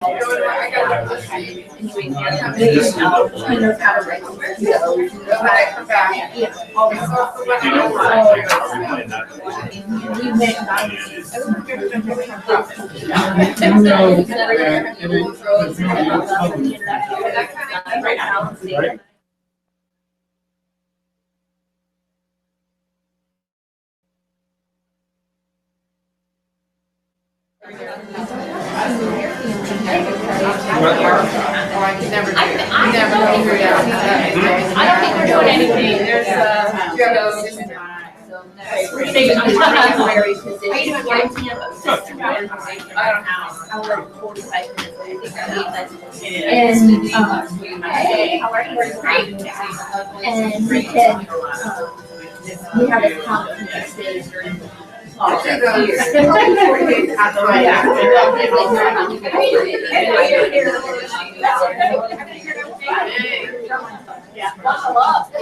I don't think we're doing anything. There's and we can, we have a conference stage.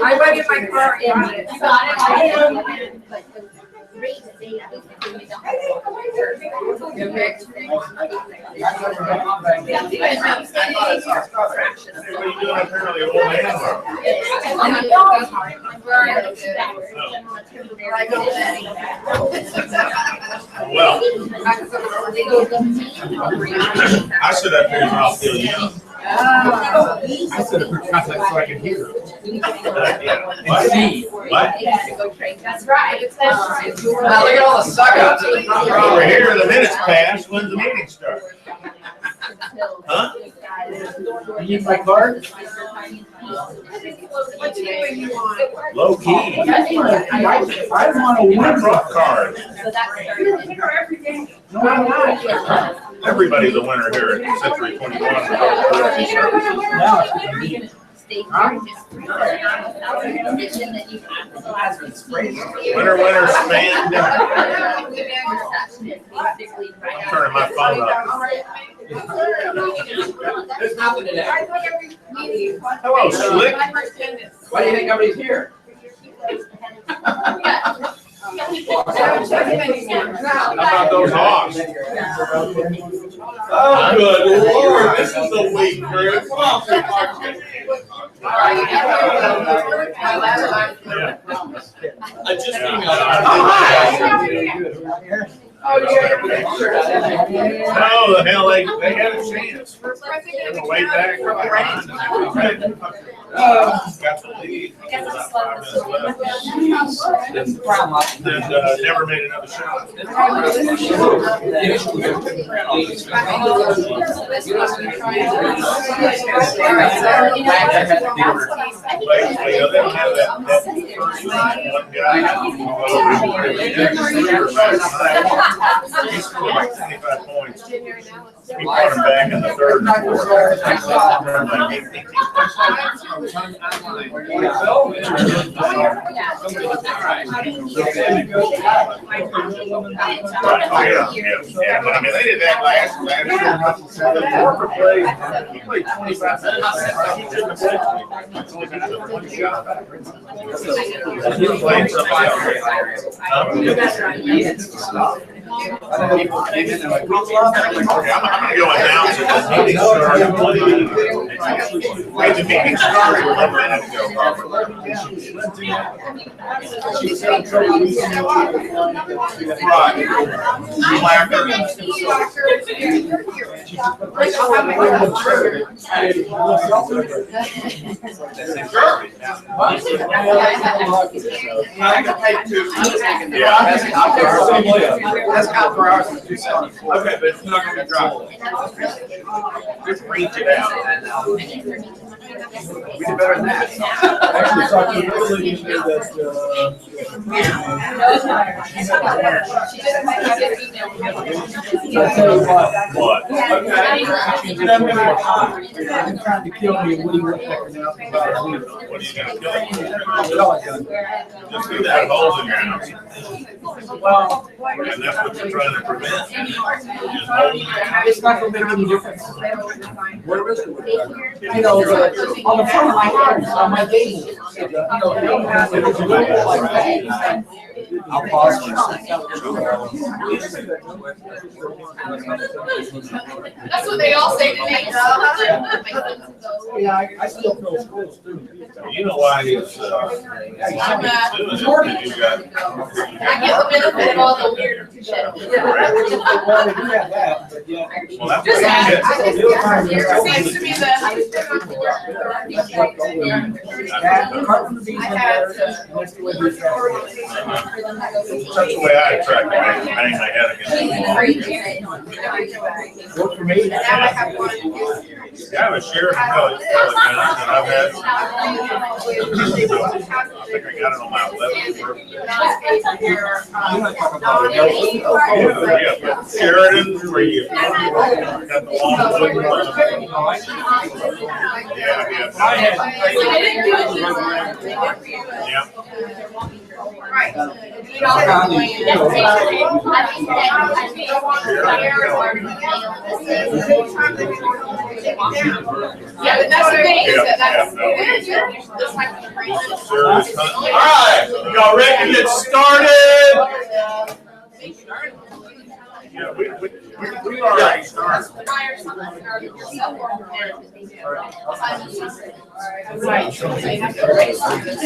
I went in my car and Well, I sit up here and I'll feel young. I said a quick contact so I can hear. What? What? that's right. Now look at all the suck ups. Over here, the minutes pass, when's the meeting start? Huh? You need my card? Low key. I want a My one truck card. No, I'm not. Everybody's a winner here at Century 21. Now it's gonna be- Winner, winner, span dinner. I'm turning my phone up. There's nothing today. Hello, Slick. Why do you think nobody's here? How about those Hawks? Oh, good Lord, this is a week, Chris. Come on, I just emailed. No, the hell, they had a chance. On the way back. Got the lead. Then never made another shot. Basically, they don't have that one guy. He scored like 25 points. He brought him back in the third and fourth. Yeah. But I mean, they did that last year. The Walker played, he played 25 minutes. He took a break. It's only been one shot. He played somebody else. I'm gonna go announce it. The meeting started 1 minute ago. Wait, the meeting started 1 minute ago. Right. Slacker. I got paid $2. Yeah. That's out for hours and 2 seconds. Okay, but it's not gonna drop. Just reach it out. We did better than that. Actually, talking to Lily, you said that, I'll tell you what. What? I'm trying to kill me, Woody Woodpecker now. What are you gonna kill? Just do that Well, hole in your house. And that's what you're trying to prevent. Just hold it. it's not gonna make any difference. Where was it? You know, but On the front of my house, on my gate. I'll pause for a That's what they all say to me. Yeah, I still feel school student. You know why he's, I'm, doing it, 'cause you got. I get the benefit of all the weird shit. Well, we do have that, but yeah. Well, that's Just what ask. he It seems to be the. That, apart from the bees I and had bears, that's the way we travel. That's the way I attract to bang my head against. Worked for me. Yeah, I have a share of college that I've had. I think I got it on my 11th birthday. Yeah, but Sheridan, where you got the long wooden one. Yeah, I didn't do it. yeah. Right. You don't have to plan. Yeah, but that's the thing, is that that's. All right, y'all ready to get started? Yeah, we already started.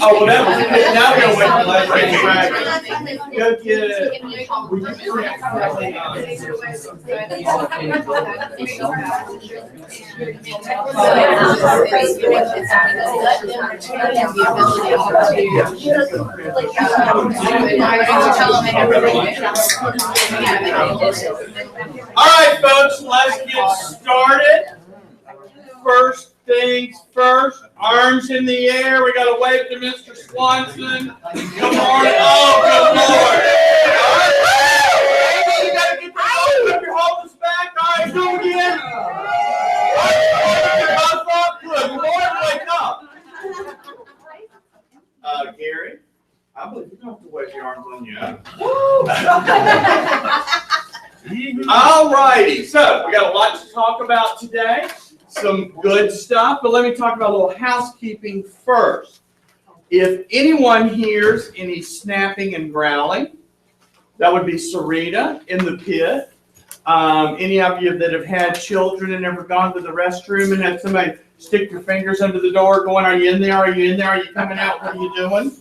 Oh, well, that was it. Now we're gonna wait till last Go get it. All right, folks, let's get started. First things first, arms in the air. We got to wave to Mr. Swanson. Good morning. Oh, good Lord. All right, you got to get the nose up your holding back. All right, do it again. Good Lord, wake up. Gary, I believe you don't have to wave your arms on you. All righty, so we got a lot to talk about today. Some good stuff, but let me talk about a little housekeeping first. If anyone hears any snapping and growling, that would be Sarita in the pit. Any of you that have had children and ever gone to the restroom and had somebody stick their fingers under the door going, are you in there? Are you in there? Are you coming out? What are you doing?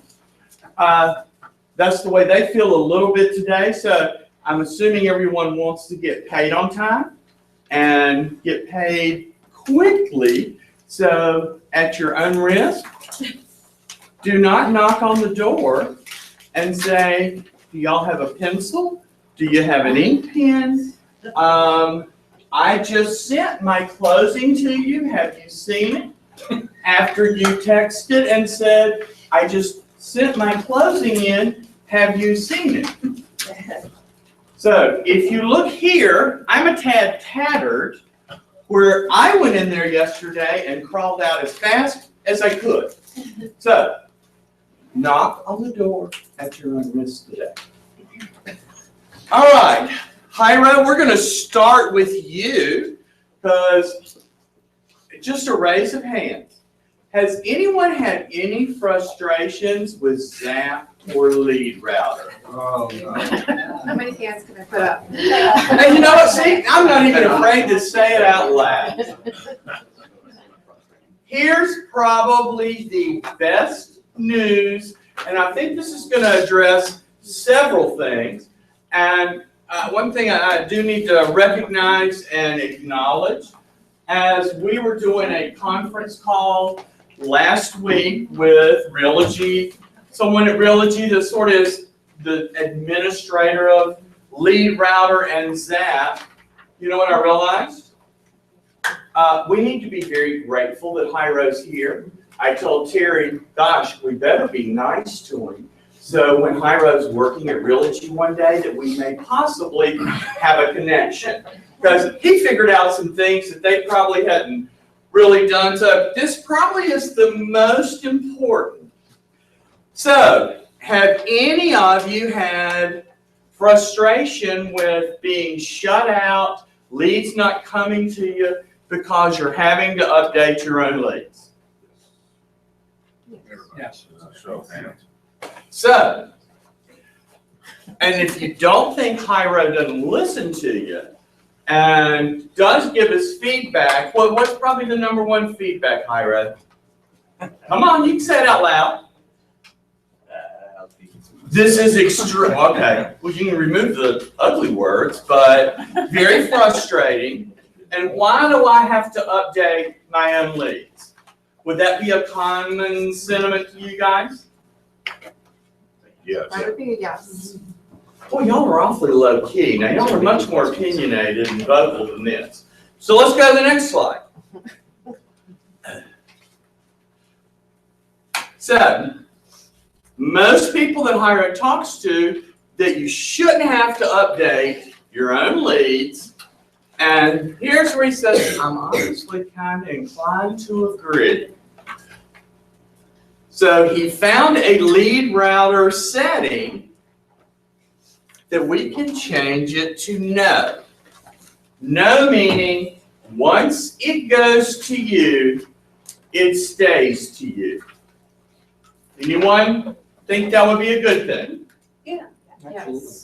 That's the way they feel a little bit today. So I'm assuming everyone wants to get paid on time and get paid quickly. So at your own risk, do not knock on the door and say, do y'all have a pencil? Do you have an ink pen? I just sent my closing to you. Have you seen it? After you texted and said, I just sent my closing in. Have you seen it? So if you look here, I'm a tad tattered, where I went in there yesterday and crawled out as fast as I could. So knock on the door at your own risk today. All right, Hira, we're going to start with you, because just a raise of hands. Has anyone had any frustrations with Zap or Lead Router? Oh, no. How many hands can I put up? And you know what, see, I'm not even afraid to say it out loud. Here's probably the best news, and I think this is going to address several things. And one thing I do need to recognize and acknowledge, as we were doing a conference call last week with Realogy, someone at Realogy that sort of is the administrator of Lead Router and Zap, you know what I realized? We need to be very grateful that Hiro's here. I told Terry, gosh, we better be nice to him. So when Hiro's working at Realogy one day, that we may possibly have a connection. Because he figured out some things that they probably hadn't really done. So this probably is the most important. So have any of you had frustration with being shut out, leads not coming to you because you're having to update your own leads? Yes. Show of hands. So, and if you don't think Hyro doesn't listen to you and does give us feedback, well, what's probably the number one feedback, Hyro? Come on, you can say it out loud. This is extreme. Okay, well, you can remove the ugly words, but very frustrating. And why do I have to update my own leads? Would that be a common sentiment to you guys? Yes. That would be a yes. Well, y'all are awfully low key. Now, y'all are much more opinionated and vocal than this. So let's go to the next slide. So, most people that Hyro talks to that you shouldn't have to update your own leads. And here's where he says, I'm honestly kind of inclined to agree. So he found a lead router setting that we can change it to no. No meaning once it goes to you, it stays to you. Anyone think that would be a good thing? Yes.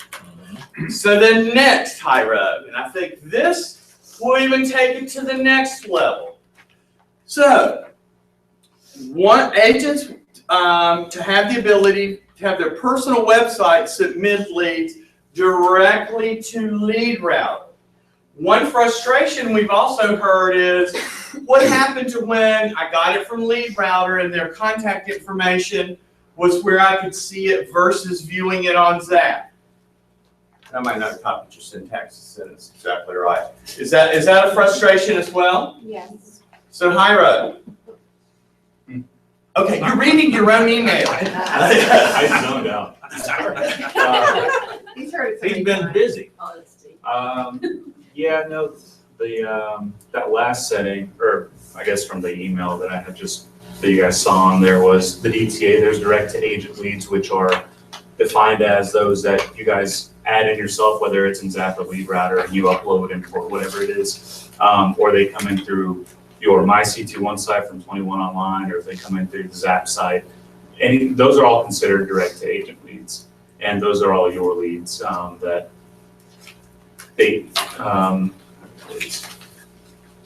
So then next, Hyro, and I think this will even take it to the next level. So, want agents to have the ability to have their personal website submit leads directly to LeadRouter. One frustration we've also heard is, what happened to when I got it from LeadRouter and their contact information was where I could see it versus viewing it on Zap? I might not have copied your syntax sentence exactly right. Is that a frustration as well? Yes. So Hyro. Okay, you're reading your own email. I zoned out. He's heard it. so He's many been times. busy. Oh, Yeah, no, the that last setting, or I guess from the email that I had just, that you guys saw on there, was the DTA. There's direct to agent leads, which are defined as those that you guys add in yourself, whether it's in Zap or LeadRouter, and you upload and import whatever it is, or they come in through your MyC21 site from 21 Online, or if they come in through the Zap site. And those are all considered direct to agent leads, and those are all your leads that they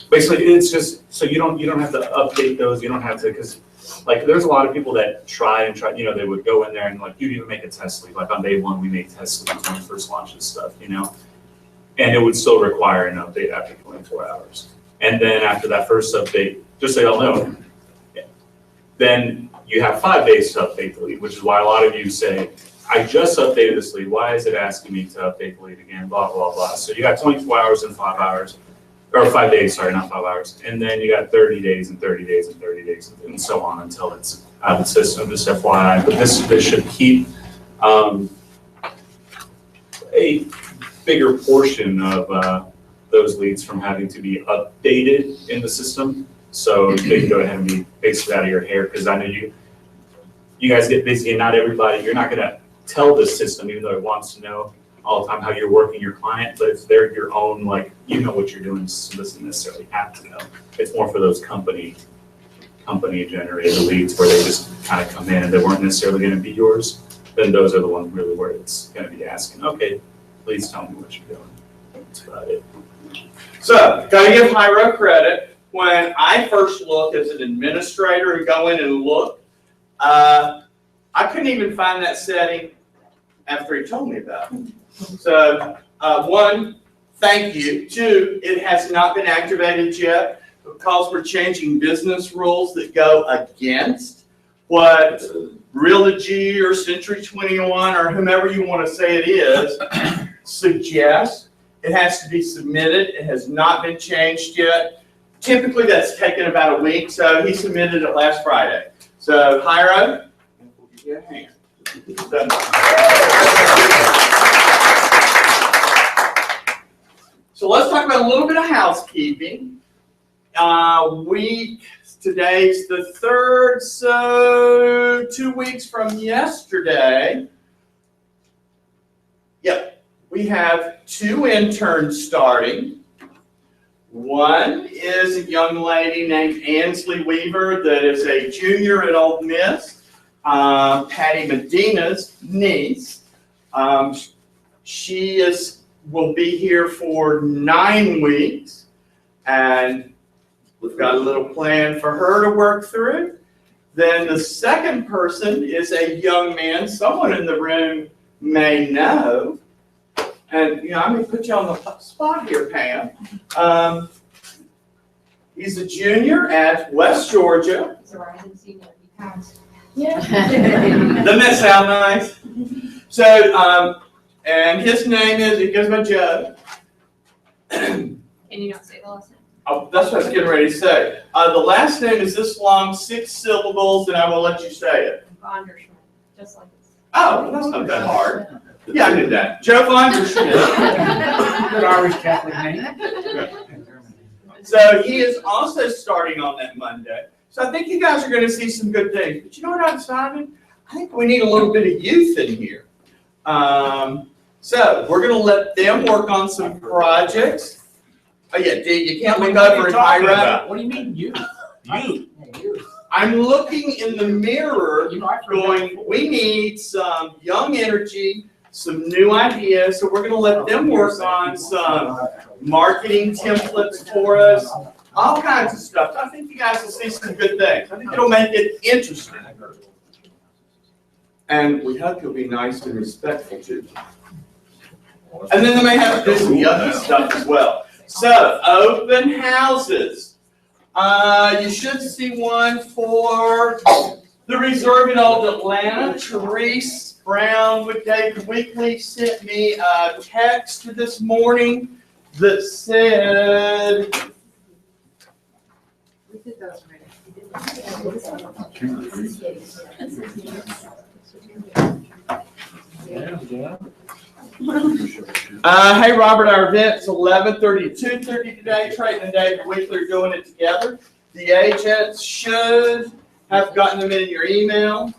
basically, it's just so you don't have to update those. You don't have to, because like there's a lot of people that try, they would go in there and like you'd even make a test lead. Like on day one, we make test leads when we first launch this stuff, and it would still require an update after 24 hours. And then after that first update, just so y'all know, then you have 5 days to update the lead, which is why a lot of you say, I just updated this lead. Why is it asking me to update the lead again? Blah, blah, blah. So you got 24 hours and 5 hours, or 5 days, sorry, not 5 hours. And then you got 30 days and 30 days and 30 days and so on until it's out of the system, just FYI. But this should keep a bigger portion of those leads from having to be updated in the system. So they can go ahead and be basically out of your hair, because I know you guys get busy and not everybody, you're not gonna tell the system, even though it wants to know all the time how you're working your client, but if they're your own, like, you know what you're doing, so it doesn't necessarily have to know. It's more for those company generated leads where they just kind of come in and they weren't necessarily gonna be yours. Then those are the ones really where it's gonna be asking, okay, please tell me what you're doing. That's about it. So, gotta give Hyro credit. When I first looked as an administrator and go in and look, I couldn't even find that setting after he told me about it. So, one, thank you. Two, it has not been activated yet because we're changing business rules that go against what Realogy or Century 21 or whomever you want to say it is suggests. It has to be submitted. It has not been changed yet. Typically, that's taken about a week, so he submitted it last Friday. So, Hyro, we'll give you a hand. So let's talk about a little bit of housekeeping. Today's the 3rd, so 2 weeks from yesterday. Yep, we have 2 interns starting. One is a young lady named Ansley Weaver that is a junior at Ole Miss, Patty Medina's niece. She will be here for 9 weeks, and we've got a little plan for her to work through. Then the second person is a young man, someone in the room may know. And, I'm going to put you on the spot here, Pam. He's a junior at West Georgia. Doesn't that sound nice? So, and his name is, he goes by Joe. Can you not say the last name? Oh, that's what I was getting ready to say. The last name is this long, 6 syllables, and I will let you say it. Vonderschmidt, just like this. Oh, well, that's not that hard. Yeah, I knew that. Joe Vonderschmidt. Good Irish Catholic name. So he is also starting on that Monday. So I think you guys are going to see some good things. But you know what I decided? I think we need a little bit of youth in here. So we're going to let them work on some projects. Oh yeah, D, you can't look over at Myra. What do you mean, you? You. I'm looking in the mirror going, we need some young energy, some new ideas. So we're going to let them work on some marketing templates for us, all kinds of stuff. I think you guys will see some good things. I think it'll make it interesting. And we hope you'll be nice and respectful to them. And then they may have to do some yucky stuff as well. So, open houses. You should see one for the Reserve in Old Atlanta. Therese Brown with David Weekly sent me a text this morning that said, We did those hey Robert, our event's 11:30 to 2:30 today. Trayton and David Weekly are doing it together. The agents should have gotten them in your email.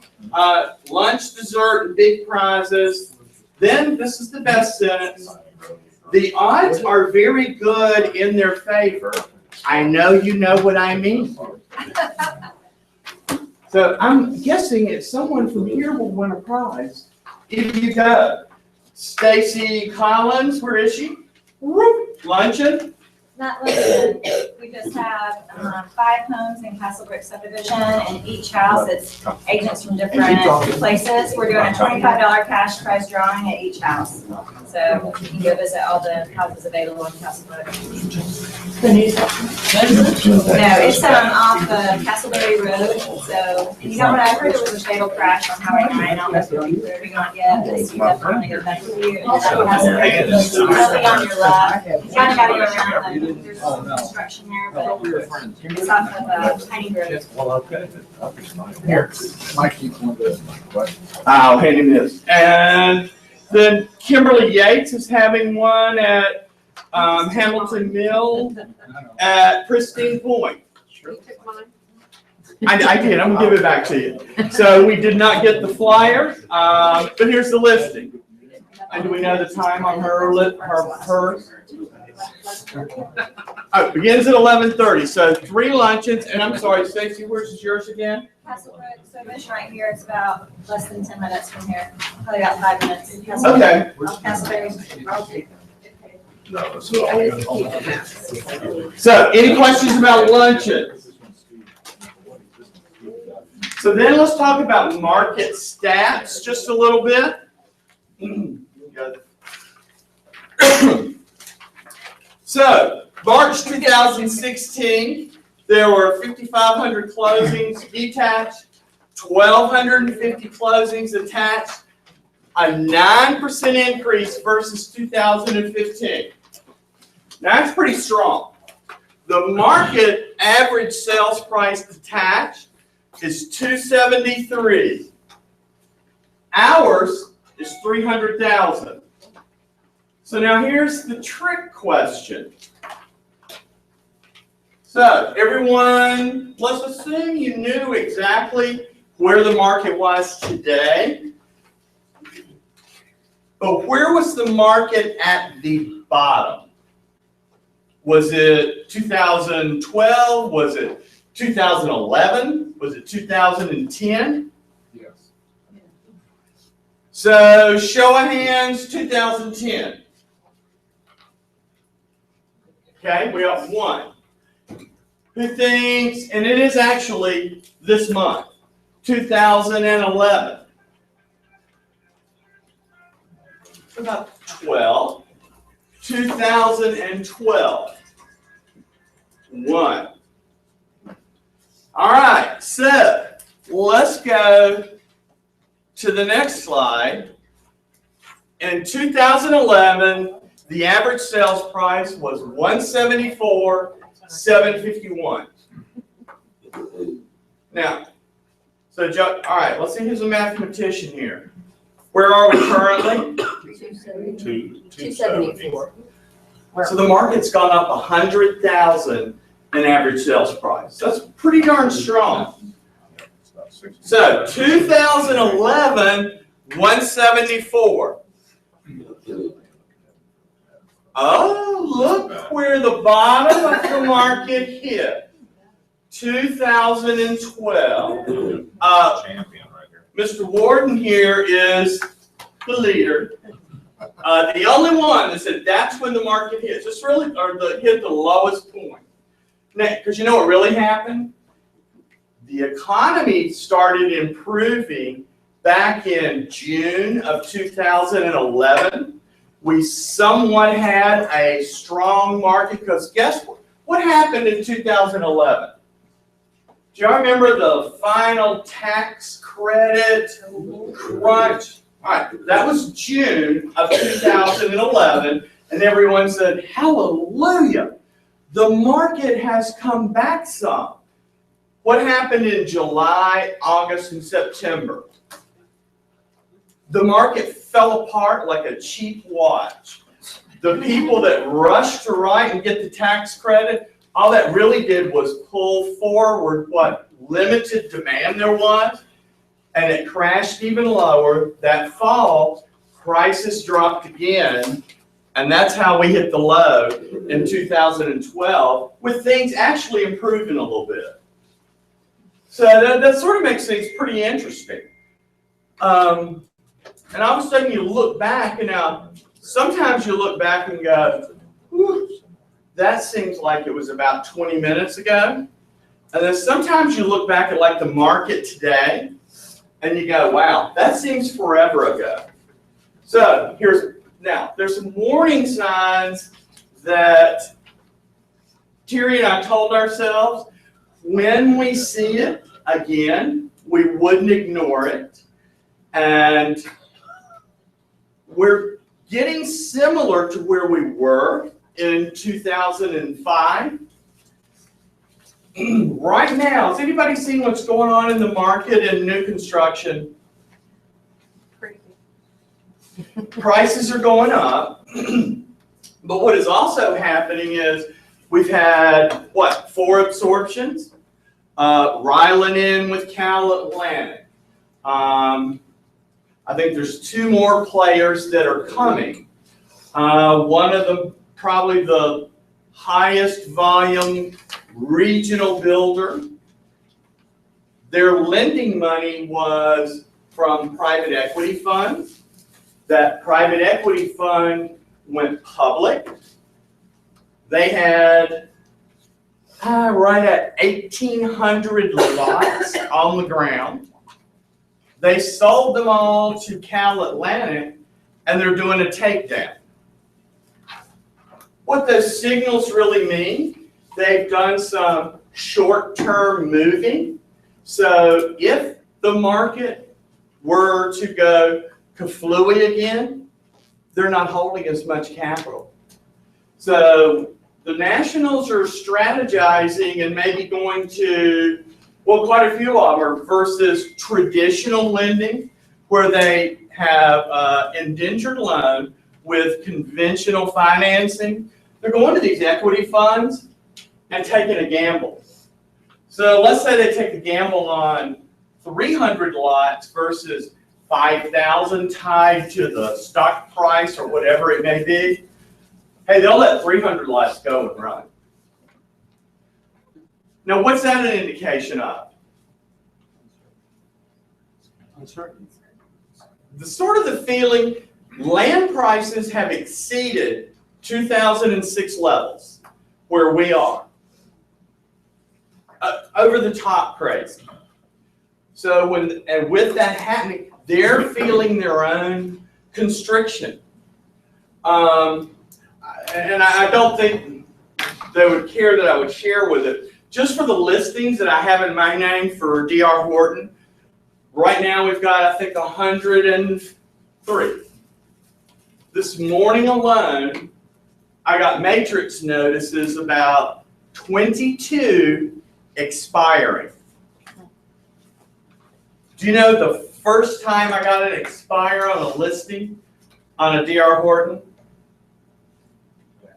Lunch, dessert, and big prizes. Then, this is the best sentence. The odds are very good in their favor. I know you know what I mean. So I'm guessing if someone from here will win a prize. If you go. Stacy Collins, where is she? Whoop, luncheon. Not limited. We just have 5 homes in Castlebrook subdivision, and each house, it's agents from different places. We're doing a $25 cash prize drawing at each house. So you can go visit all the houses available in Castlebrook. The news. No, it's off of Castleberry Road. So you know what? I heard there was a fatal crash on Highway 9. I don't know if you're not yet, but you definitely go back to you. And it's really on your left. You kind of got to go around. There's some construction there, but it's off of Tiny Road. Well, okay. Here, Mike keeps one of those. I'll hand him this. And then Kimberly Yates is having one at Hamilton Mill at Pristine Point. You took mine. I did. I'm gonna give it back to you. So we did not get the flyer, but here's the listing. And do we know the time on her? Oh, it begins at 11:30. So 3 luncheons, and I'm sorry, Stacy, where's yours again? Castlebrook subdivision right here. It's about less than 10 minutes from here. Probably about 5 minutes. Okay. Castleberry. So any questions about luncheon? So then let's talk about market stats just a little bit. So March 2016, there were 5,500 closings detached, 1,250 closings attached, a 9% increase versus 2015. That's pretty strong. The market average sales price detached is $273. Ours is $300,000. So now here's the trick question. So everyone, let's assume you knew exactly where the market was today. But where was the market at the bottom? Was it 2012? Was it 2011? Was it 2010? Yes. So show of hands, 2010. Okay, we have one. Who thinks, and it is actually this month, 2011. About 12. 2012. 1. All right, so let's go to the next slide. In 2011, the average sales price was $174,751. Now, so Joe, all right, let's see who's a mathematician here. Where are we currently? 274. So the market's gone up 100,000 in average sales price. That's pretty darn strong. So 2011, 174. Oh, look where the bottom of the market hit. 2012. Champion right here. Mr. Warden here is the leader. The only one that said that's when the market hits. Just really, or hit the lowest point. Now, because you know what really happened? The economy started improving back in June of 2011. We somewhat had a strong market because guess what? What happened in 2011? Do y'all remember the final tax credit crunch? All right, that was June of 2011, and everyone said, hallelujah, the market has come back some. What happened in July, August, and September? The market fell apart like a cheap watch. The people that rushed to write and get the tax credit, all that really did was pull forward what limited demand there was, and it crashed even lower. That fall, prices dropped again, and that's how we hit the low in 2012, with things actually improving a little bit. So that sort of makes things pretty interesting. And all of a sudden you look back, and now sometimes you look back and go, whew, that seems like it was about 20 minutes ago. And then sometimes you look back at like the market today, and you go, wow, that seems forever ago. So there's some warning signs that Terry and I told ourselves when we see it again, we wouldn't ignore it. And we're getting similar to where we were in 2005. Right now, has anybody seen what's going on in the market in new construction? Prices are going up. But what is also happening is we've had, 4 absorptions? Ryland in with Cal Atlantic. I think there's 2 more players that are coming. One of them, probably the highest volume regional builder. Their lending money was from private equity funds. That private equity fund went public. They had right at 1,800 lots on the ground. They sold them all to Cal Atlantic, and they're doing a takedown. What those signals really mean, they've done some short-term moving. So if the market were to go kaflooey again, they're not holding as much capital. So the Nationals are strategizing and maybe going to, well, quite a few of them are versus traditional lending, where they have indentured loan with conventional financing. They're going to these equity funds and taking a gamble. So let's say they take a gamble on 300 lots versus 5,000 tied to the stock price or whatever it may be. Hey, they'll let 300 lots go and run. Now, what's that an indication of? The sort of the feeling land prices have exceeded 2006 levels where we are. Over the top crazy. So with that happening, they're feeling their own constriction. And I don't think they would care that I would share with it. Just for the listings that I have in my name for D.R. Horton, right now we've got, I think, 103. This morning alone, I got matrix notices about 22 expiring. Do you know the first time I got an expire on a listing on a D.R. Horton?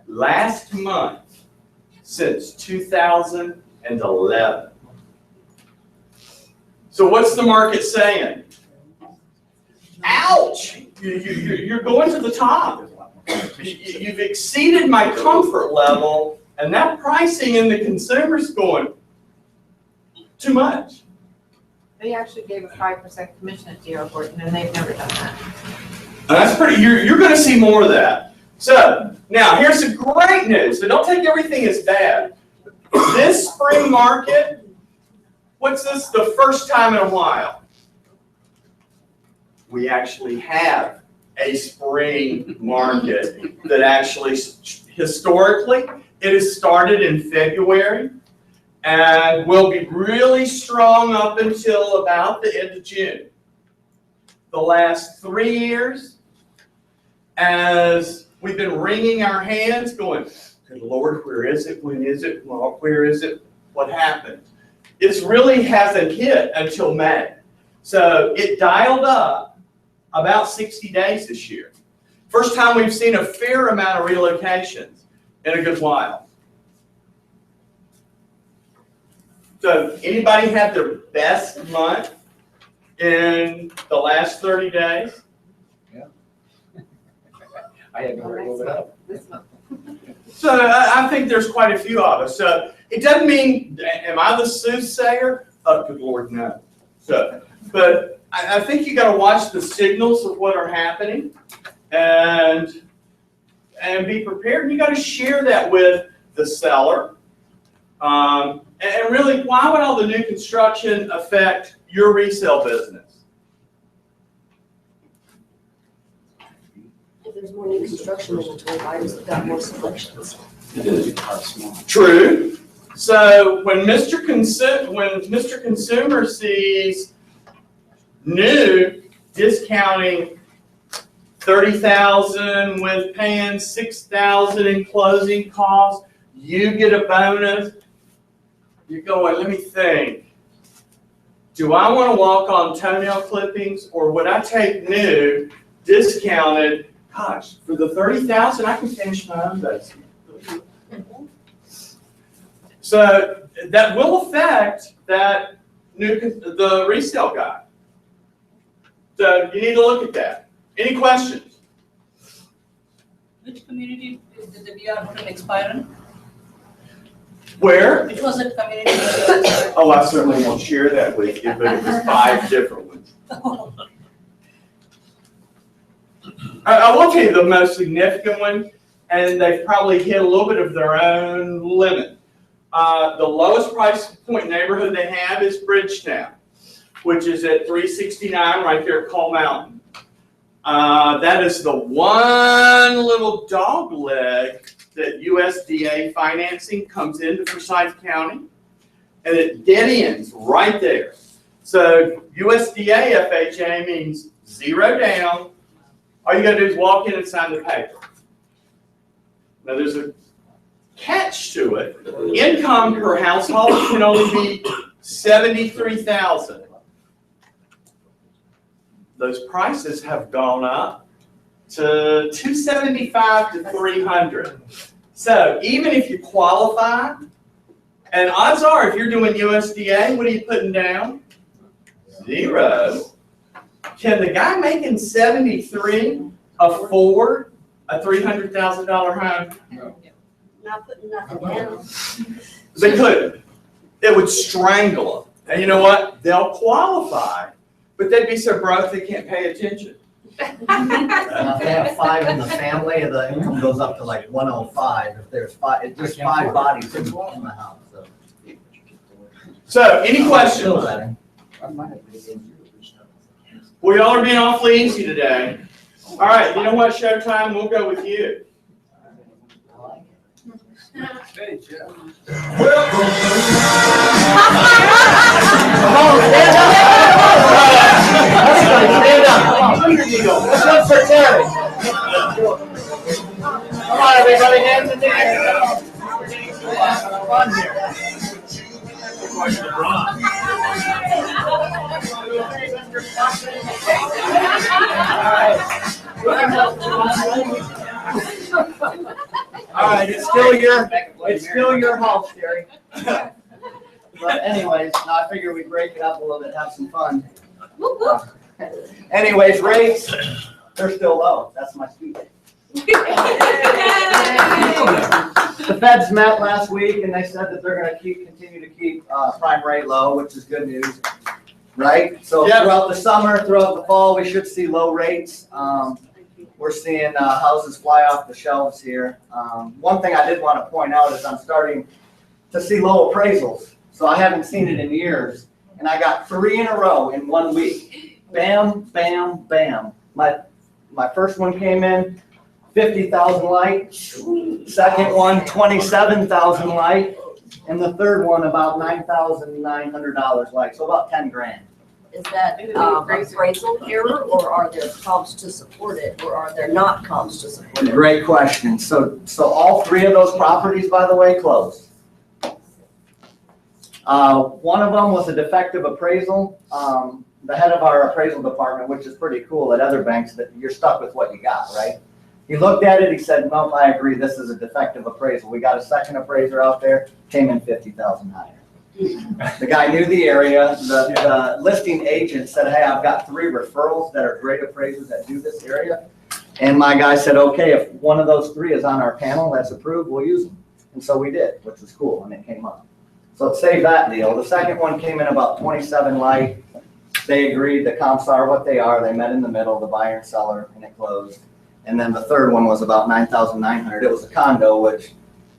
Last month, since 2011. So what's the market saying? Ouch! You're going to the top. You've exceeded my comfort level, and that pricing in the consumer's going too much. They actually gave a 5% commission at D.R. Horton, and they've never done that. That's pretty. You're going to see more of that. So now here's the great news. So don't take everything as bad. This spring market, what's this? The first time in a while we actually have a spring market that actually, historically, it has started in February and will be really strong up until about the end of June. The last 3 years, as we've been wringing our hands going, good Lord, where is it? When is it? Well, where is it? What happened? It really hasn't hit until May. So it dialed up about 60 days this year. First time we've seen a fair amount of relocations in a good while. So anybody have their best month in the last 30 days? I had to hurry it up. This month. So I think there's quite a few of us. So it doesn't mean, am I the soothsayer? Oh, good Lord, no. So, but I think you got to watch the signals of what are happening and be prepared. You got to share that with the seller. And really, why would all the new construction affect your resale business? If there's more new construction inventory, buyers have got more selections. True. So when Mr. Consumer sees new discounting $30,000 with paying $6,000 in closing costs, you get a bonus. You're going, let me think. Do I want to walk on toenail clippings, or would I take new, discounted? Gosh, for the $30,000, I can finish my own basement. So that will affect that the resale guy. So you need to look at that. Any questions? Which community did the DR Horton expire in? Where? Which was it community? Oh, I certainly won't share that with you, but it was 5 different ones. I will tell you the most significant one, and they've probably hit a little bit of their own limit. The lowest price point neighborhood they have is Bridgetown, which is at 369 right there at Coal Mountain. That is the one little dog leg that USDA financing comes into Forsyth County, and it dead ends right there. So USDA FHA means 0 down. All you got to do is walk in and sign the paper. Now there's a catch to it. Income per household can only be $73,000. Those prices have gone up to $275 to $300. So even if you qualify, and odds are if you're doing USDA, what are you putting down? 0. Can the guy making 73 afford a $300,000 home? Not putting nothing down. They couldn't. It would strangle them. And you know what? They'll qualify, but they'd be so broke they can't pay attention. If they have 5 in the family, the income goes up to like 105. If there's 5, it's just 5 bodies in the house, so. So, any questions? Still better. Well, y'all are being awfully easy today. All right, you know what, Showtime? We'll go with you. Hey, Jeff. Come on, stand up. Stand up. Come on. Let's look for Terry. Come on, everybody, hands in the air. Fun here. All right, it's still your house, Terry. But anyways, now I figure we'd break it up a little bit, have some fun. Anyways, rates, they're still low. That's my speech. The Feds met last week and they said that they're going to continue to keep prime rate low, which is good news, right? So throughout the summer, throughout the fall, we should see low rates. We're seeing houses fly off the shelves here. One thing I did want to point out is I'm starting to see low appraisals. So I haven't seen it in years. And I got 3 in a row in 1 week. Bam, bam, bam. My first one came in 50,000 light. Second one, 27,000 light. And the third one, about $9,900 light. So about 10 grand. Is that appraisal error, or are there comps to support it, or are there not comps to support it? Great question. So all 3 of those properties, by the way, closed. One of them was a defective appraisal. The head of our appraisal department, which is pretty cool at other banks, that you're stuck with what you got, right? He looked at it, he said, nope, I agree, this is a defective appraisal. We got a second appraiser out there, came in 50,000 higher. The guy knew the area. The listing agent said, hey, I've got 3 referrals that are great appraisers that do this area. And my guy said, okay, if one of those 3 is on our panel that's approved, we'll use them. And so we did, which was cool, and it came up. So it saved that deal. The second one came in about 27 light. They agreed, the comps are what they are. They met in the middle, the buyer and seller, and it closed. And then the third one was about 9,900. It was a condo, which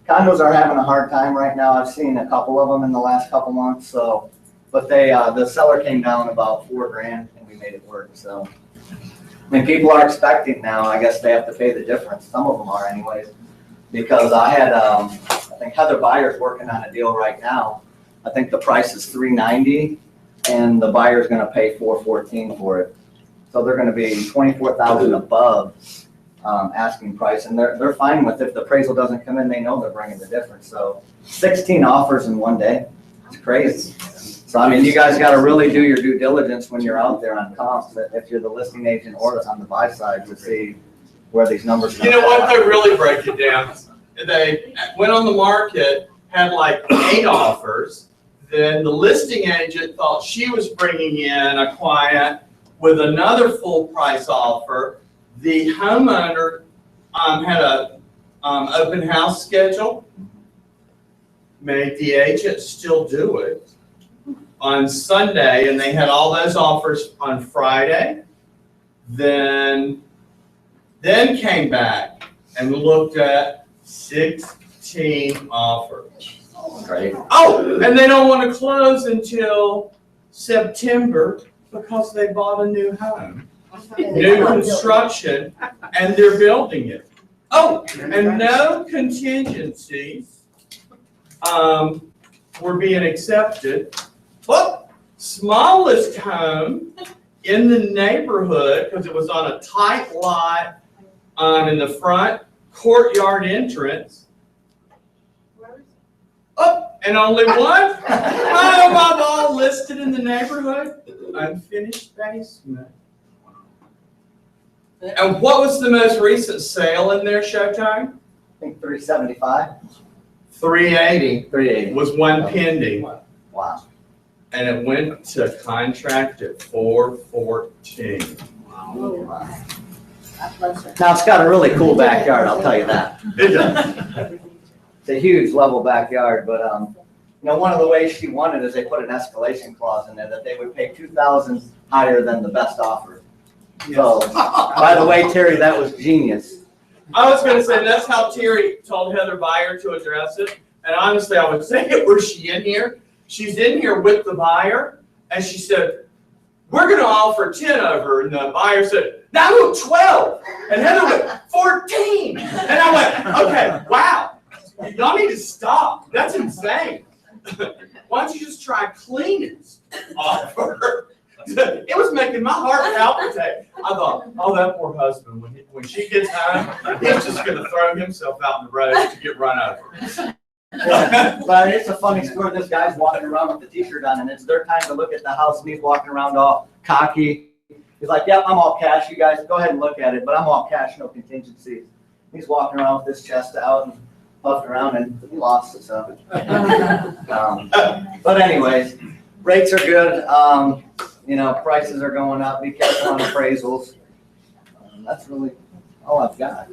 condos are having a hard time right now. I've seen a couple of them in the last couple months. So, but the seller came down about 4 grand and we made it work. So, I mean, people are expecting now. I guess they have to pay the difference. Some of them are anyways, because I had, I think Heather Byer's working on a deal right now. I think the price is $390 and the buyer's going to pay $414 for it. So they're going to be $24,000 above asking price, and they're fine with it. If the appraisal doesn't come in, they know they're bringing the difference. So 16 offers in 1 day. It's crazy. So I mean, you guys got to really do your due diligence when you're out there on comps, if you're the listing agent or on the buy side, to see where these numbers come. You know what? They really break it down. They went on the market, had like 8 offers. Then the listing agent thought she was bringing in a client with another full price offer. The homeowner had a open house schedule, made the agent still do it on Sunday, and they had all those offers on Friday. Then came back and looked at 16 offers. Right. Oh, and they don't want to close until September because they bought a new home. New construction, and they're building it. Oh, and no contingencies were being accepted. But smallest home in the neighborhood, because it was on a tight lot in the front courtyard entrance. Oh, and only one home of all listed in the neighborhood, unfinished basement. And what was the most recent sale in there, Showtime? I think 375. 380 380. was one pending, Wow. and it went to contract at 414. Wow. Now, it's got a really cool backyard, I'll tell you that. It does. It's a huge level backyard, but, one of the ways she wanted is they put an escalation clause in there that they would pay $2,000 higher than the best offer. So, by the way, Terry, that was genius. I was gonna say, that's how Terry told Heather Buyer to address it. And honestly, I would say, were she in here? She's in here with the buyer, and she said, we're gonna offer 10 over, and the buyer said, no, 12. And Heather went, 14. And I went, okay, wow. Y'all need to stop. That's insane. Why don't you just try Cleanest offer? It was making my heart palpitate. I thought, oh, that poor husband, when she gets home, he's just going to throw himself out in the road to get run over. But it's a funny story. This guy's walking around with the t-shirt on, and it's their time to look at the house, and he's walking around all cocky. He's like, yeah, I'm all cash. You guys go ahead and look at it, but I'm all cash, no contingencies. He's walking around with his chest out and puffed around, and he lost it. So, but anyways, rates are good. Prices are going up. Be careful on appraisals. That's really all I've got.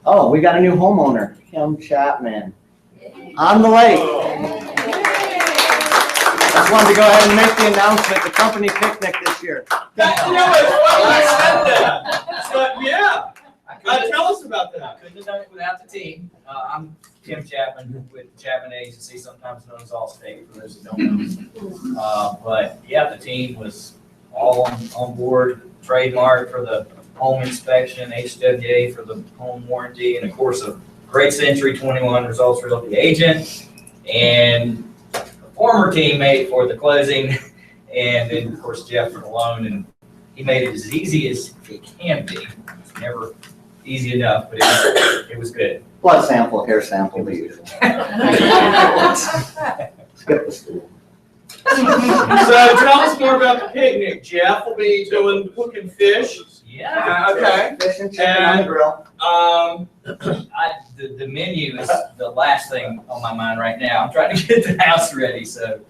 Oh, we got a new homeowner, Kim Chapman, on the lake. Just wanted to go ahead and make the announcement, the company picnic this year. It's funny I said that. But yeah, tell us about that. Couldn't have done it without the team. I'm Tim Chapman with Chapman Agency, sometimes known as Allstate, for those who don't know. But yeah, the team was all on board. Trademark for the home inspection, HWA for the home warranty, and of course a Great Century 21 Results Realty agent, and a former teammate for the closing, and then of course Jeff for the loan. And he made it as easy as it can be. It's never easy enough, but it was good. Blood sample, hair sample, the usual. Skip the stool. So tell us more about the picnic. Jeff will be doing cooking fish. Yeah. Okay. Fish and chicken on the grill. The menu is the last thing on my mind right now. I'm trying to get the house ready, so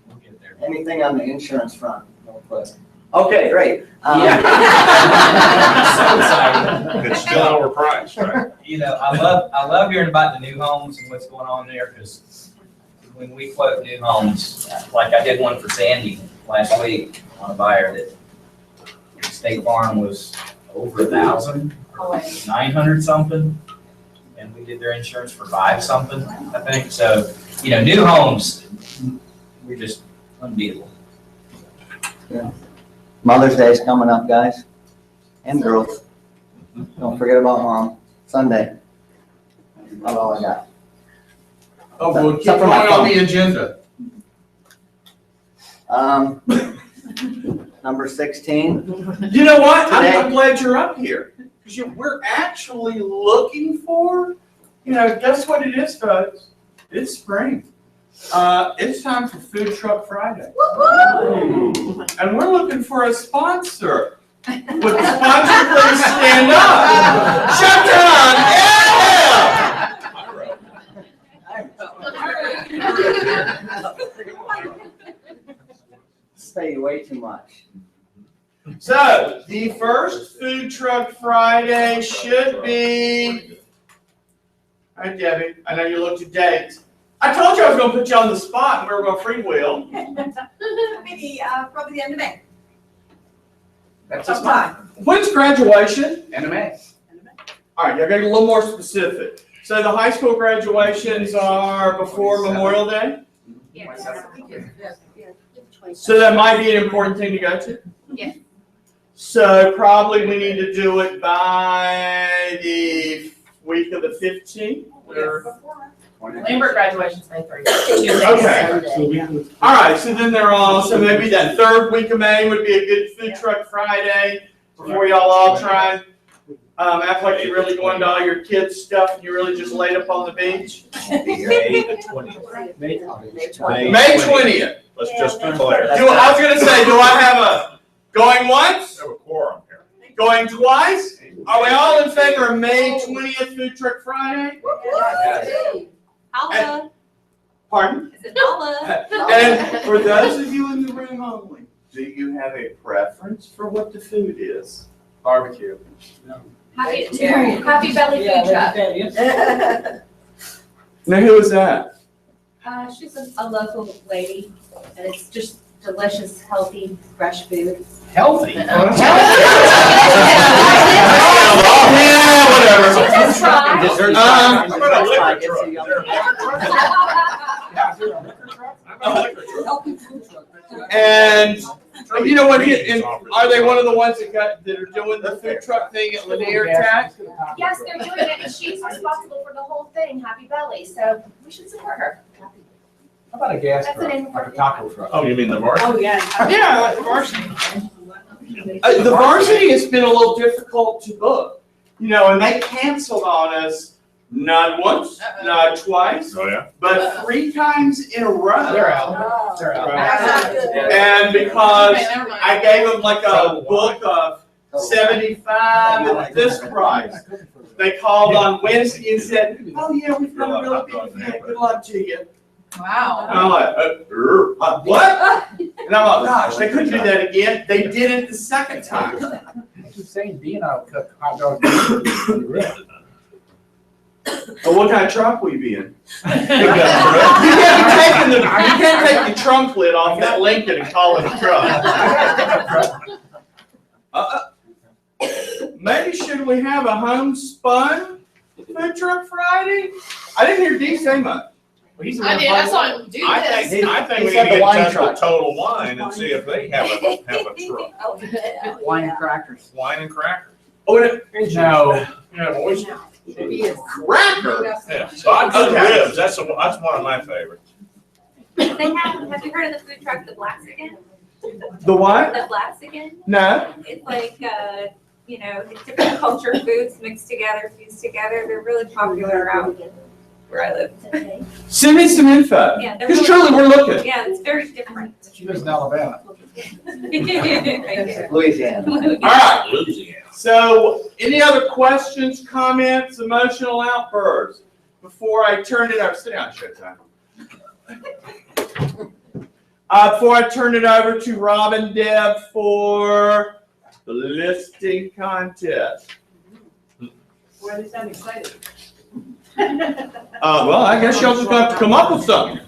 we'll get there. Anything on the insurance front? Real quick. Okay, great. Yeah. So excited. It's still overpriced, right? I love hearing about the new homes and what's going on there, because when we quote new homes, like I did one for Sandy last week on a buyer that State Farm was over 1,000, 900 something, and we did their insurance for 5 something, I think. So, new homes, we're just unbeatable. Yeah. Mother's Day is coming up, guys and girls. Don't forget about Mom. Sunday. That's all I got. Oh, we'll keep Except for going my on phone. the agenda. Number 16. You know what? Today. I'm glad you're up here, because we're actually looking for, guess what it is, folks? It's spring. It's time for Food Truck Friday. And we're looking for a sponsor. Would the sponsor please stand up? Shut down! Yeah! Say way too much. So, the first Food Truck Friday should be, all right, Debbie, I know you looked at dates. I told you I was going to put you on the spot and we were going to freewheel. Maybe probably the end of May. That's Sometime. When's graduation? End of May. All right, you're getting a little more specific. So the high school graduations are before Memorial Day? So that might be an important thing to go to? Yeah. So probably we need to do it by the week of the 15th? Or- Lambert graduation's May 3rd. Okay. All right, so then they're all, so maybe that third week of May would be a good Food Truck Friday before y'all all try and act like you're really going to all your kids' stuff and you're really just laid up on the beach. May 20th. May 20th. Let's just declare. I was gonna say, do I have a going once, Have a quorum here. going twice? Are we all in favor of May 20th Food Truck Friday? Holla. Pardon? I said holla. And for those of you in the room only, do you have a preference for what the food is? Barbecue. Happy Belly Food Truck. Now, who is that? She's a local lady, and it's just delicious, healthy, fresh food. Healthy. Yeah, whatever. She just tried. Dessert. How about a liquor truck? Is there a liquor truck? And you know what? And are they one of the ones that are doing the food truck thing at Lanier Tack? Yes, they're doing it, and she's responsible for the whole thing, Happy Belly, so we should support her. How about a gas That's truck, an name. like a taco truck? Oh, you mean the varsity? Oh, yeah. Yeah, varsity. The varsity has been a little difficult to book, you know, and they canceled on us not once, not twice, Oh, yeah? but 3 times in a row. They're out. They're out. And because I gave them like a book of 75 at this price, they called on Wednesday and said, "Oh yeah, we've got a really big event. Good luck to you." Wow. And I'm like, what? And I'm like, gosh, they couldn't do that again. They did it the second time. I keep saying, Dee and I will cook hot dogs on the grill. But what kind of truck will you be in? You can't take the trunk lid off that Lincoln and call it a truck. Maybe should we have a homespun food truck Friday? I didn't hear Dee say much. I did, I saw him do I this. think we need to said the get in wine touch truck. with Total Wine and see if they have a truck. Wine and crackers. Wine and crackers. Oh, and No. Yeah, boys. cracker. Yeah, vodka Okay. ribs, that's one of my favorites. They have you heard of the food truck, the Blaxican? The what? The Blaxican? No. It's like, different culture foods mixed together, fused together. They're really popular around where I live. Send me some info. Yeah, they're Because really- truly, we're looking. Yeah, it's very different. She lives in Alabama. Louisiana. All right. Louisiana. So, any other questions, comments, emotional outbursts before I turn it over? Sit down, Showtime. Before I turn it over to Rob and Deb for the listing contest. Why they sound excited? Well, I guess y'all just gonna have to come up with something.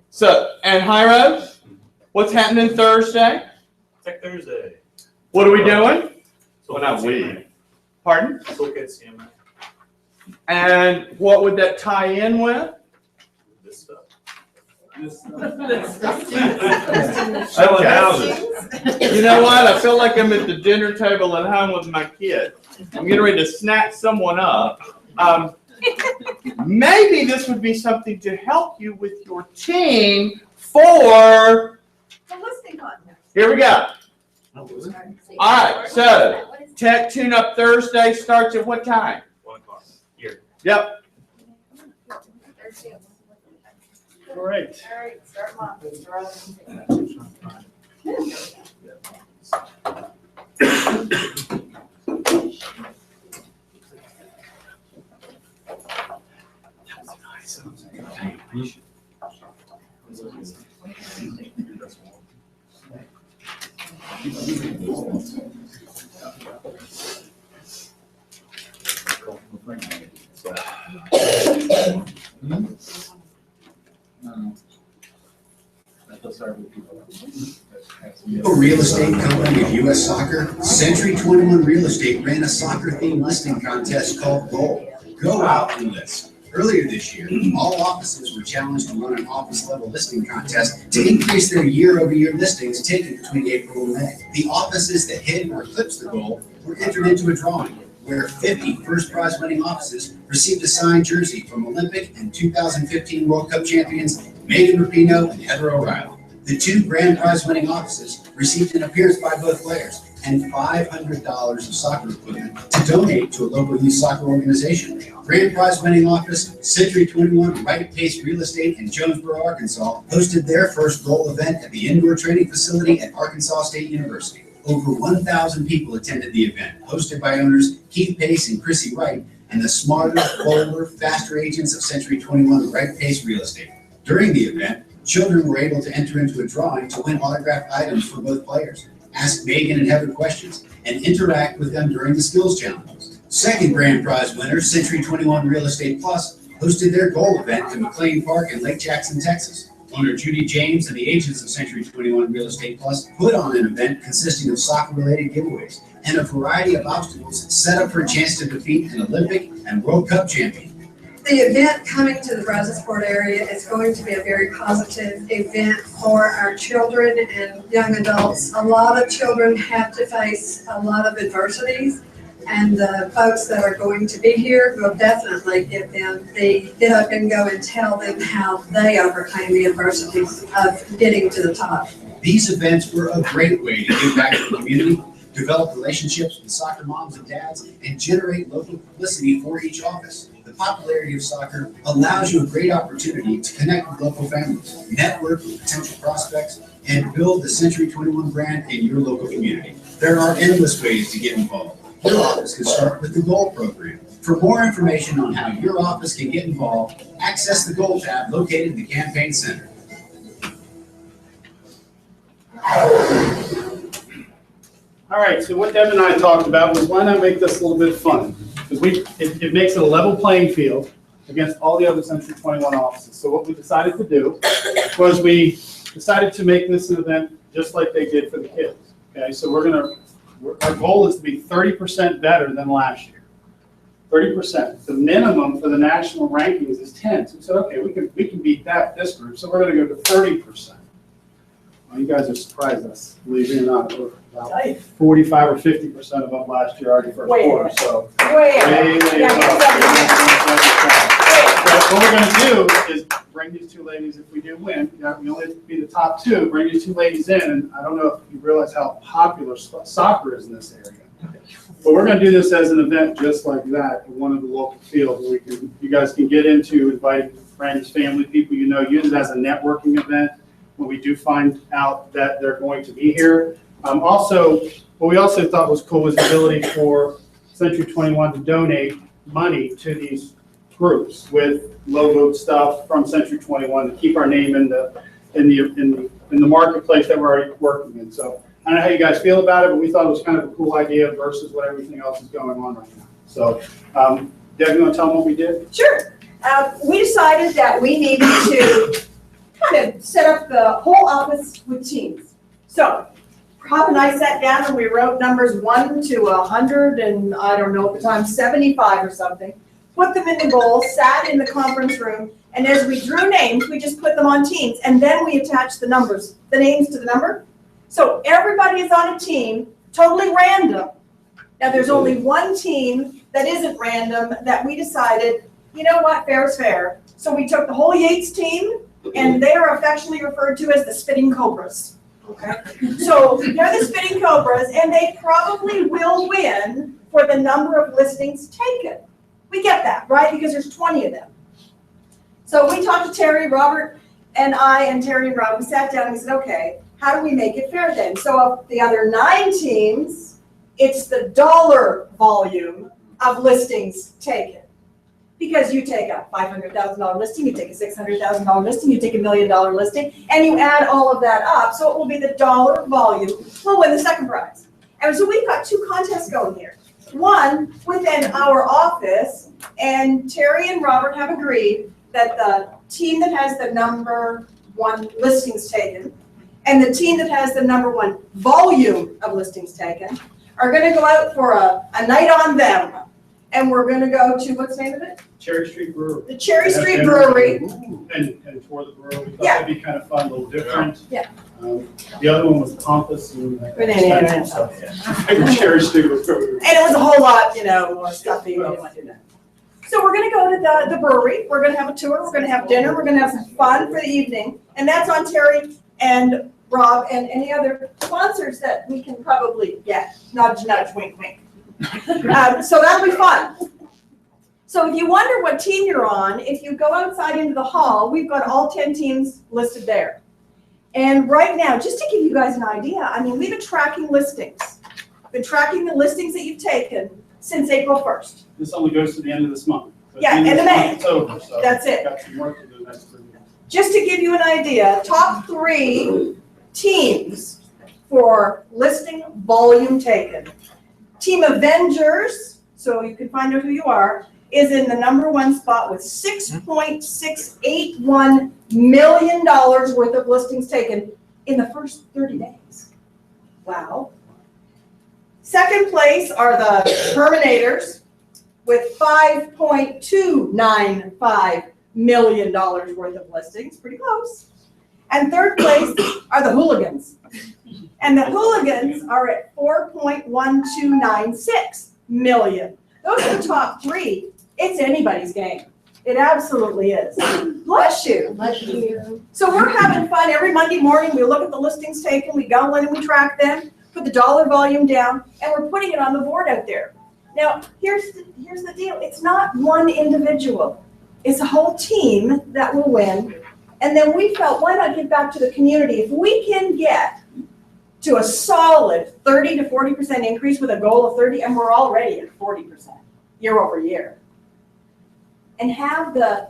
So, and Hyro, what's happening Thursday? Tech Thursday. What are we doing? So Well, not we. Pardon? Look at CMA. And what would that tie in with? This stuff. Selling houses. You know what? I feel like I'm at the dinner table at home with my kid. I'm getting ready to snatch someone up. Maybe this would be something to help you with your team for, The listing contest. here we go. All right, so Tech Tune Up Thursday starts at what time? 1 o'clock. Here. Yep. Great. All right, start them off. Mr. Robbins. A real estate company of U.S. Soccer, Century 21 Real Estate ran a soccer-themed listing contest called Goal. Go out and list. Earlier this year, all offices were challenged to run an office-level listing contest to increase their year-over-year listings taken between April and May. The offices that hit or eclipsed the goal were entered into a drawing, where 50 first prize winning offices received a signed jersey from Olympic and 2015 World Cup champions Megan Rapinoe and Heather O'Reilly. The 2 grand prize winning offices received an appearance by both players and $500 of soccer equipment to donate to a local youth soccer organization. Grand prize winning office, Century 21 Right Pace Real Estate in Jonesboro, Arkansas, hosted their first goal event at the indoor training facility at Arkansas State University. Over 1,000 people attended the event, hosted by owners Keith Pace and Chrissy Wright and the smarter, bolder, faster agents of Century 21 Right Pace Real Estate. During the event, children were able to enter into a drawing to win autographed items for both players, ask Megan and Heather questions, and interact with them during the skills challenges. Second grand prize winner, Century 21 Real Estate Plus, hosted their goal event to McLean Park in Lake Jackson, Texas. Owner Judy James and the agents of Century 21 Real Estate Plus put on an event consisting of soccer-related giveaways and a variety of obstacles set up for a chance to defeat an Olympic and World Cup champion. The event coming to the Brazosport area is going to be a very positive event for our children and young adults. A lot of children have to face a lot of adversities, and the folks that are going to be here will definitely give them the get up and go and tell them how they overcame the adversities of getting to the top. These events were a great way to give back to the community, develop relationships with soccer moms and dads, and generate local publicity for each office. The popularity of soccer allows you a great opportunity to connect with local families, network with potential prospects, and build the Century 21 brand in your local community. There are endless ways to get involved. Your office can start with the Goal program. For more information on how your office can get involved, access the Goal tab located in the Campaign Center. All right, so what Deb and I talked about was why not make this a little bit fun? Because it makes it a level playing field against all the other Century 21 offices. So what we decided to do was we decided to make this an event just like they did for the kids. Okay, so our goal is to be 30% better than last year. 30%. The minimum for the national rankings is 10. So we said, okay, we can beat this group. So we're going to go to 30%. Well, you guys are surprised us, believe it or not. We're about 45 or 50% above last year already first quarter. So way above. But what we're going to do is bring these two ladies, if we do win, we only have to be the top two, bring these two ladies in. And I don't know if you realize how popular soccer is in this area. But we're going to do this as an event just like that at one of the local fields where you guys can get into, invite friends, family, people you know, use it as a networking event when we do find out that they're going to be here. Also, what we also thought was cool was the ability for Century 21 to donate money to these groups with logo stuff from Century 21 to keep our name in the marketplace that we're already working in. So I don't know how you guys feel about it, but we thought it was kind of a cool idea versus what everything else is going on right now. So, Deb, you want to tell them what we did? Sure. We decided that we needed to kind of set up the whole office with teams. So Rob and I sat down and we wrote numbers 1 to 100 and I don't know at the time, 75 or something. Put them in the bowl, sat in the conference room, and as we drew names, we just put them on teams, and then we attached the numbers, the names to the number. So everybody is on a team, totally random. Now there's only one team that isn't random that we decided, you know what, fair is fair. So we took the whole Yates team, and they are affectionately referred to as the Spitting Cobras. Okay, so they're the Spitting Cobras, and they probably will win for the number of listings taken. We get that, right? Because there's 20 of them. So we talked to Terry, Robert, and I, and Terry and Rob, we sat down and we said, okay, how do we make it fair then? So of the other 9 teams, it's the dollar volume of listings taken. Because you take a $500,000 listing, you take a $600,000 listing, you take $1 million listing, and you add all of that up, so it will be the dollar volume. We'll win the second prize. And so we've got 2 contests going here. One within our office, and Terry and Robert have agreed that the team that has the number 1 listings taken and the team that has the number 1 volume of listings taken are going to go out for a night on them. And we're going to go to, what's the name of it? Cherry Street Brewery. The Cherry Street Brewery. And for the brewery, we thought Yeah. that'd be kind of fun, a little different. Yeah. The other one was Pompous and Yeah. stuff. Cherry Street Brewery. And it was a whole lot, more stuffy. We didn't want to do that. So we're going to go to the brewery. We're going to have a tour. We're going to have dinner. We're going to have some fun for the evening. And that's on Terry and Rob and any other sponsors that we can probably get. Nudge, nudge, wink, wink. So that'll be fun. So if you wonder what team you're on, if you go outside into the hall, we've got all 10 teams listed there. And right now, just to give you guys an idea, I mean, we've been tracking listings. Been tracking the listings that you've taken since April 1st. This only goes to the end of this month. So Yeah, end of May. It's over, so That's it. got some work to do next 3 months. Just to give you an idea, top 3 teams for listing volume taken. Team Avengers, so you can find out who you are, is in the #1 spot with $6.681 million worth of listings taken in the first 30 days. Wow. Second place are the Terminators with $5.295 million worth of listings, pretty close. And third place are the Hooligans. And the Hooligans are at $4.1296 million. Those are the top three. It's anybody's game. It absolutely is. Bless you. Bless you. So we're having fun every Monday morning. We look at the listings taken, we go in and we track them, put the dollar volume down, and we're putting it on the board out there. Now, here's the deal. It's not one individual. It's a whole team that will win. And then we felt, why not give back to the community? If we can get to a solid 30 to 40% increase with a goal of 30, and we're already at 40% year over year, and have the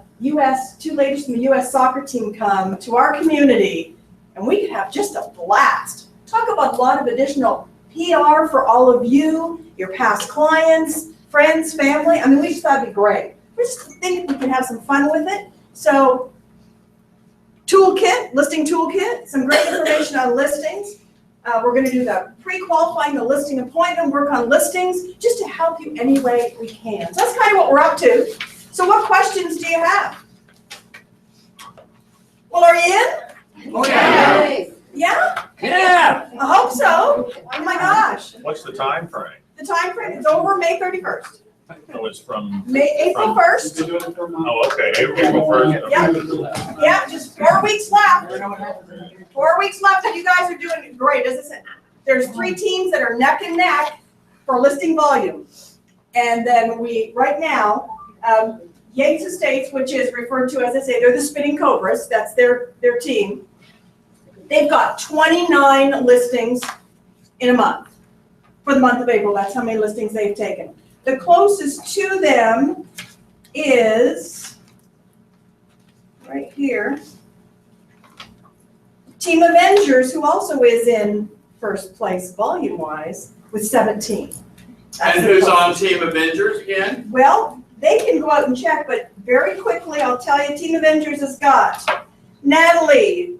two ladies from the U.S. soccer team come to our community, and we could have just a blast. Talk about a lot of additional PR for all of you, your past clients, friends, family. I mean, we just thought it'd be great. We just think we can have some fun with it. So, toolkit, listing toolkit, some great information on listings. We're going to do the pre-qualifying, the listing appointment, work on listings, just to help you any way we can. So that's kind of what we're up to. So what questions do you have? Well, are you in? Oh, yeah. Yeah? Yeah. I hope so. Oh my gosh. What's the time frame? The time frame is over May 31st. Oh, it's from. April 1st. Oh, okay, April 1st. Yeah, just 4 weeks left. 4 weeks left, and you guys are doing great. As I said, there's 3 teams that are neck and neck for listing volume. And then right now, Yates Estates, which is referred to, as I say, they're the Spinning Cobras, that's their team. They've got 29 listings in a month. For the month of April, that's how many listings they've taken. The closest to them is right here. Team Avengers, who also is in first place volume-wise with 17. And who's on Team Avengers again? Well, they can go out and check, but very quickly, I'll tell you, Team Avengers has got Natalia,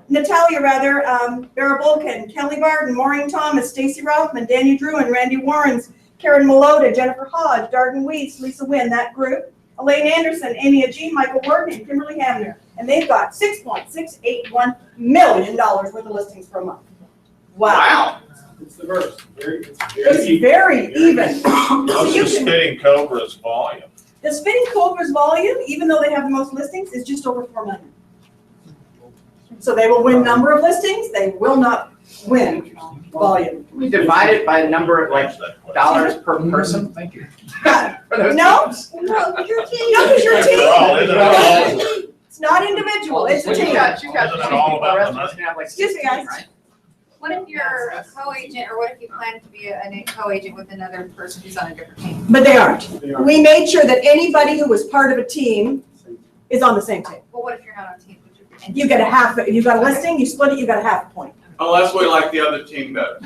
Vera Bolkin, Kelly Barton, Maureen Thomas, Stacey Rothman, Danny Drew, and Randy Warrens, Karen Malota, Jennifer Hodge, Darden Weiss, Lisa Wynn, that group, Elaine Anderson, Amy Agee, Michael Warden, and Kimberly Hamner. And they've got $6.681 million worth of listings per month. Wow. It's diverse. It's very even. What's the Spinning Cobra's volume? The Spinning Cobra's volume, even though they have the most listings, is just over 4 million. So they will win number of listings, they will not win volume. We divide it by number of dollars per person. Thank you. No, because your team. It's not individual, it's a team. Excuse me, guys. What if you're a co-agent, or what if you plan to be a co-agent with another person who's on a different team? But they aren't. We made sure that anybody who was part of a team is on the same team. Well, what if you're not on a team? You get a half, if you've got a listing, you split it, you got a half point. Unless we like the other team better.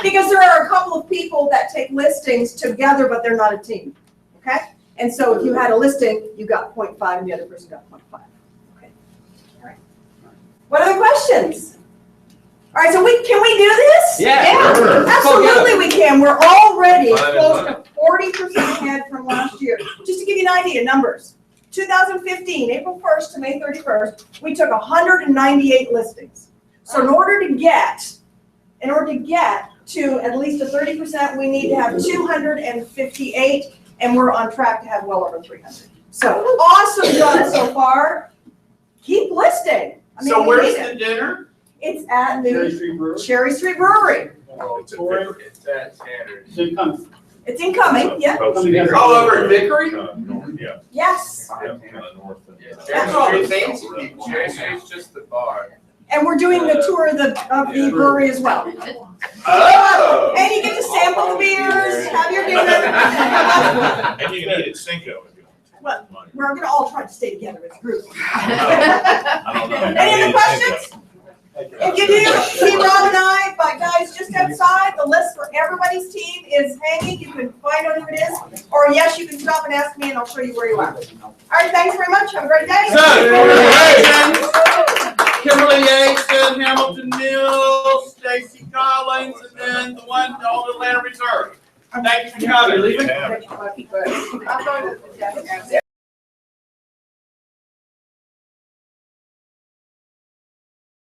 Because there are a couple of people that take listings together, but they're not a team, okay? And so if you had a listing, you got 0.5 and the other person got 0.5, okay? All right. What other questions? All right, so can we do this? Yeah. Sure. Absolutely we can. We're already close to 40% ahead from last year. Just to give you an idea, numbers. 2015, April 1st to May 31st, we took 198 listings. So in order to get to at least a 30%, we need to have 258, and we're on track to have well over 300. So awesome job so far. Keep listing. I mean, So where's need the it. dinner? It's at the Cherry Street Brewery. Cherry Street Brewery. It's at Standard. It's incoming, yeah. All over at Vickery? Yeah. Yes. North. That's all the fancy people. Cherry Street's just the bar. And we're doing the tour of the brewery as well. Oh! And you get to sample the beers, have your dinner. And you can eat at Cinco if you Well, we're gonna all try to stay together as a group. want. I don't know. Any other questions? If you do, see Rob and I, but guys, just outside, the list for everybody's team is hanging. You can find out who it is. Or yes, you can stop and ask me and I'll show you where you are. All right, thanks very much. Have a great day. Kimberly Yates, Hamilton Mills, Stacy Collins, and then the one, all the Atlanta Reserve. Thank you for coming. I'm going to the